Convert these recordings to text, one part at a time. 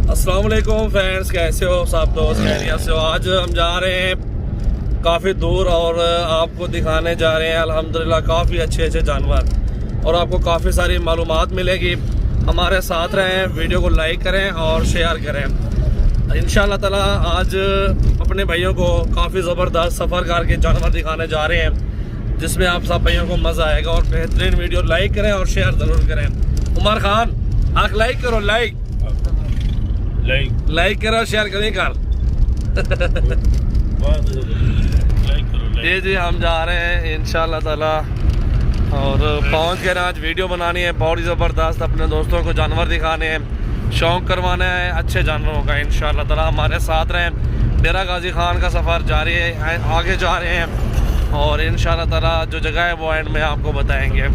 अस्सलाम वालेकुम फ्रेंड्स, कैसे हो सब दोस्त? खैरियत से हो? आज हम जा रहे हैं काफ़ी दूर और आपको दिखाने जा रहे हैं अल्हम्दुलिल्लाह काफ़ी अच्छे अच्छे जानवर और आपको काफ़ी सारी मालूमात मिलेगी। हमारे साथ रहें, वीडियो को लाइक करें और शेयर करें। इंशाअल्लाह ताला आज अपने भाइयों को काफ़ी ज़बरदस्त सफ़र करके जानवर दिखाने जा रहे हैं जिसमें आप सब भाइयों को मज़ा आएगा और बेहतरीन वीडियो लाइक करें और शेयर ज़रूर करें। उमर खान आप लाइक करो, लाइक करो, शेयर करें कर ये जी हम जा रहे हैं इंशाअल्लाह ताला और पहुंच गए। आज वीडियो बनानी है बहुत ज़बरदस्त, अपने दोस्तों को जानवर दिखाने हैं, शौक़ करवाना है अच्छे जानवरों का। इंशाअल्लाह ताला हमारे साथ रहें। डेरा गाजी खान का सफ़र जारी है, आगे जा रहे हैं और इंशाअल्लाह ताला जो जगह है वो एंड में आपको बताएंगे।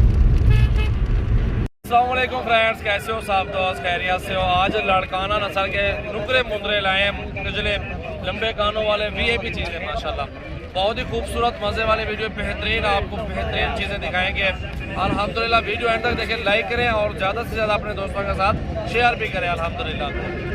अस्सलाम वालेकुम फ्रेंड्स, कैसे हो सब दोस्त? खैरियत से हो? आज लड़काना नस्ल के नुकरे मुंदरे लाए हैं, गजले लंबे कानों वाले वीआईपी चीज़ें माशाल्लाह, बहुत ही खूबसूरत मज़े वाली वीडियो, बेहतरीन आपको बेहतरीन चीज़ें दिखाएंगे। अल्हम्दुलिल्लाह वीडियो एंड तक देखें, लाइक करें और ज़्यादा से ज़्यादा अपने दोस्तों के साथ शेयर भी करें। अल्हम्दुलिल्लाह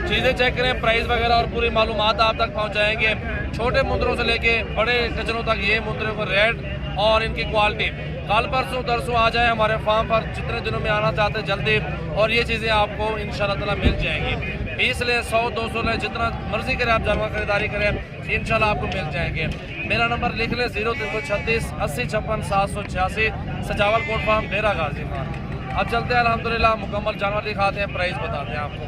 चीज़ें चेक करें, प्राइस वगैरह और पूरी मालूमात आप तक पहुँचाएँगे। छोटे मुंदरों से लेके बड़े गजलों तक ये मुंदरों को रेट और इनकी क्वालिटी। कल परसों तरसों आ जाए हमारे फार्म पर, जितने दिनों में आना चाहते जल्दी, और ये चीज़ें आपको इंशाअल्लाह ताला मिल जाएंगी। 20 ले 100-200 ले, जितना मर्जी करें आप जानवर खरीदारी करें इंशाअल्लाह आपको मिल जाएंगे। मेरा नंबर लिख लें 0336 80 56 786, सजावल कोट फार्म डेरा गाजी खान। अब चलते हैं अल्हम्दुलिल्लाह, मुकम्मल जानवर दिखाते हैं, प्राइस बताते हैं आपको।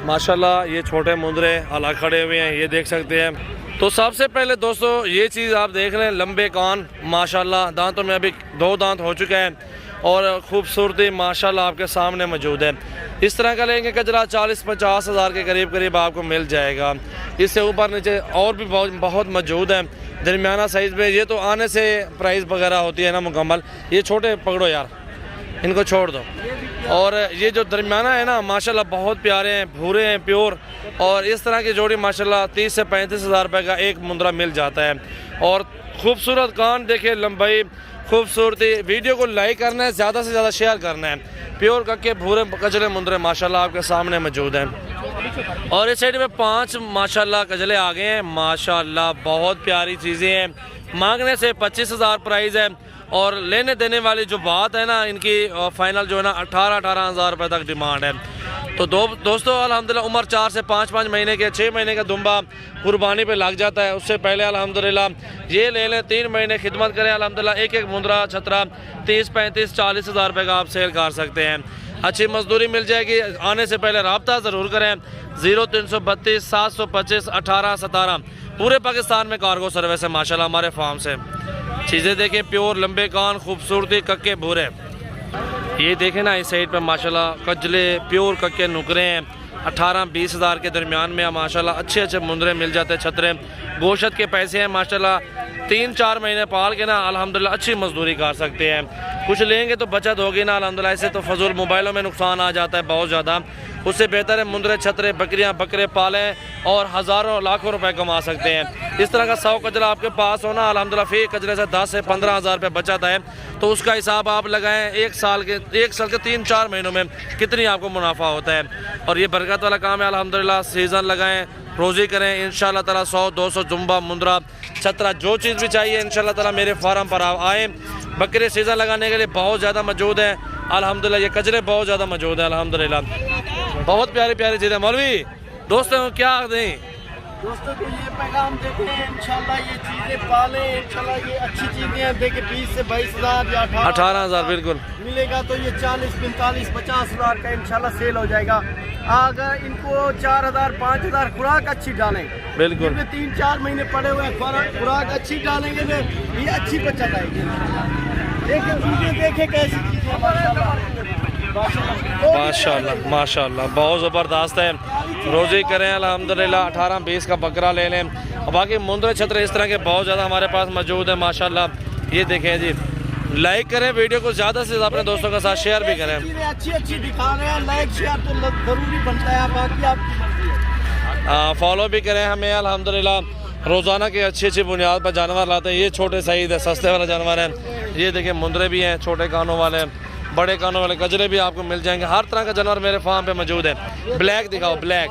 माशाल्लाह ये छोटे मुंदरे अला खड़े हुए हैं, ये देख सकते हैं। तो सबसे पहले दोस्तों ये चीज़ आप देख रहे हैं, लंबे कान माशाल्लाह, दांतों में अभी 2 दांत हो चुके हैं और खूबसूरती माशाल्लाह आपके सामने मौजूद है। इस तरह का लेंगे कजरा 40-50 हज़ार के करीब आपको मिल जाएगा। इससे ऊपर नीचे और भी बहुत मौजूद है दरमियाना साइज़ में। ये तो आने से प्राइस वगैरह होती है ना मुकम्मल। ये छोटे पकड़ो यार, इनको छोड़ दो। और ये जो दरमियाना है ना माशाल्लाह बहुत प्यारे हैं, भूरे हैं, प्योर। और इस तरह की जोड़ी माशाल्लाह 30 से 35 हज़ार रुपये का एक मुंदरा मिल जाता है। और खूबसूरत कान देखिए, लंबाई, खूबसूरती। वीडियो को लाइक करना है, ज़्यादा से ज़्यादा शेयर करना है। प्योर कक्के भूरे कजले मुंदरे माशाल्लाह आपके सामने मौजूद हैं। और इस साइड में 5 माशाल्लाह कजले आ गए हैं माशाल्लाह, बहुत प्यारी चीज़ें हैं। मांगने से 25 हज़ार प्राइस है और लेने देने वाली जो बात है ना, इनकी फाइनल जो है ना 18 हज़ार रुपये तक डिमांड है। तो दोस्तों अल्हम्दुलिल्लाह उम्र 4 से 5 महीने के, 6 महीने का दुम्बा कुर्बानी पे लग जाता है। उससे पहले अल्हम्दुलिल्लाह ये ले लें, 3 महीने खिदमत करें। अल्हम्दुलिल्लाह एक मुंदरा छतरा 30, 35, 40 हज़ार रुपये का आप सेल कर सकते हैं। अच्छी मजदूरी मिल जाएगी। आने से पहले रब्ता ज़रूर करें। 0332 725 18 17 पूरे पाकिस्तान में कार्गो सर्विस है माशाल्लाह हमारे फार्म से। चीज़ें देखें, प्योर लंबे कान, खूबसूरती, कक्के भूरे। ये देखें ना इस साइड पे माशाल्लाह कजले प्योर कक्के नुकरे हैं। 18-20 हज़ार के दरमियान में माशाल्लाह अच्छे अच्छे मुंदरे मिल जाते हैं। छतरे गोशत के पैसे हैं माशाल्लाह। 3-4 महीने पाल के ना अल्हम्दुलिल्लाह अच्छी मजदूरी कर सकते हैं। कुछ लेंगे तो बचत होगी ना अल्हम्दुलिल्लाह। ऐसे तो फजूल मोबाइलों में नुकसान आ जाता है बहुत ज़्यादा। उससे बेहतर है मुंदरे छतरे बकरियां बकरे पालें और हज़ारों लाखों रुपए कमा सकते हैं। इस तरह का 100 कजरा आपके पास होना अल्हम्दुलिल्लाह, फी कजरे से 10 से 15 हज़ार रुपये बचत है। तो उसका हिसाब आप लगाएं, एक साल के 3-4 महीनों में कितनी आपको मुनाफा होता है। और ये बरकत वाला काम है अल्हम्दुलिल्लाह। सीज़न लगाएं, रोज़ी करें इंशाअल्लाह ताला। 100-200 जुम्बा मुंदरा छतरा जो चीज़ भी चाहिए इंशाअल्लाह ताला मेरे फार्म पर आएँ। बकरे सीज़न लगाने के लिए बहुत ज़्यादा मौजूद है अल्हम्दुलिल्लाह। ये कजरे बहुत ज़्यादा मौजूद है अल्हम्दुलिल्लाह। बहुत प्यारी प्यारी चीज़ें। मौलवी दोस्तों को क्या दें? दोस्तों को ये पैगाम देते हैं इंशाल्लाह ये चीज़ें पालें, इंशाल्लाह ये अच्छी चीज़ें हैं। देखिए 20 से 22 हज़ार या 18 हज़ार बिल्कुल मिलेगा तो ये 40, 45, 50 हज़ार का इंशाल्लाह सेल हो जाएगा। अगर इनको 4 हज़ार 5 हज़ार खुराक अच्छी डालें, बिल्कुल 3-4 महीने पड़े हुए हैं, खुराक अच्छी डालेंगे तो ये अच्छी बचत आएगी। देखें कैसी चीज़ें माशाल्लाह माशाल्लाह बहुत ज़बरदस्त है। रोज़ी करें अल्हम्दुलिल्लाह। 18-20 का बकरा ले लें। बाकी मुंदरे छतरे इस तरह के बहुत ज़्यादा हमारे पास मौजूद है माशाल्लाह। ये देखें जी, लाइक करें वीडियो को, ज़्यादा से ज़्यादा अपने दोस्तों के साथ शेयर भी करें। अच्छी दिखा रहे हैं, लाइक शेयर तो ज़रूरी बनता है। बाकी आप फॉलो भी करें हमें अल्हम्दुलिल्लाह। रोज़ाना की अच्छी बुनियाद पर जानवर लाते हैं। ये छोटे साइज़ है, सस्ते वाला जानवर है। ये देखें मुंदरे भी हैं छोटे कानों वाले, बड़े कानों वाले कजरे भी आपको मिल जाएंगे। हर तरह का जानवर मेरे फार्म पे मौजूद है। ब्लैक दिखाओ, ब्लैक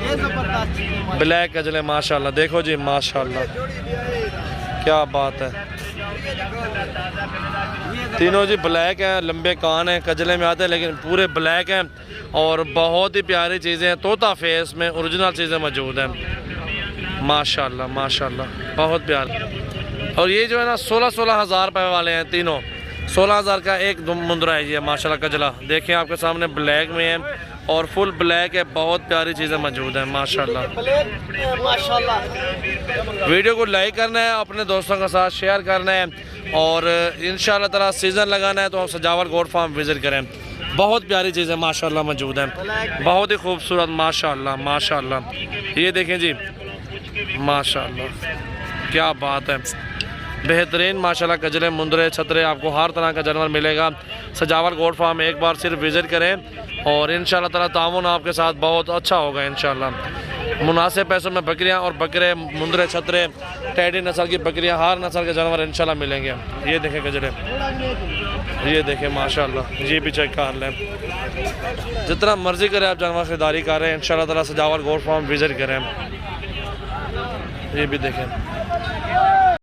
ये जबरदस्त चीज है। ब्लैक कजले माशाल्लाह, देखो जी माशाल्लाह क्या बात है। तीनों जी ब्लैक हैं, लंबे कान हैं, कजले में आते हैं लेकिन पूरे ब्लैक हैं और बहुत ही प्यारी चीज़ें हैं। तोता फेस में ओरिजिनल चीज़ें मौजूद हैं माशाल्लाह माशाल्लाह, बहुत प्यारे। और ये जो है ना 16-16 हज़ार रुपये वाले हैं तीनों। 16,000 का एक मुंदरा है ये माशाल्लाह कजला। देखें आपके सामने ब्लैक में है और फुल ब्लैक है, बहुत प्यारी चीज़ें मौजूद हैं माशाल्लाह। माशाल्लाह। वीडियो को लाइक करना है, अपने दोस्तों के साथ शेयर करना है और इंशाल्लाह ताला सीज़न लगाना है तो आप सजावल गोट फार्म विज़िट करें। बहुत प्यारी चीज़ें माशाल्लाह मौजूद हैं, बहुत ही खूबसूरत माशाल्लाह माशाल्लाह। ये देखें जी माशाल्लाह क्या बात है, बेहतरीन माशाल्लाह कजले, मुंदरे, छतरे, आपको हर तरह का जानवर मिलेगा। सजावल गोट फार्म एक बार सिर्फ विज़िट करें और इंशाल्लाह ताला ताउन आपके साथ बहुत अच्छा होगा इंशाल्लाह। मुनासिब पैसों में बकरियां और बकरे, मुंदरे, छतरे, टैडी नस्ल की बकरियां, हर नस्ल के जानवर इंशाल्लाह मिलेंगे। ये देखें कजले, ये देखें माशाल्लाह, ये भी चेक कर लें। जितना मर्ज़ी करें आप जानवर खरीदारी कर रहे हैं इंशाल्लाह ताला सजावल गोट फार्म विज़िट करें। ये भी देखें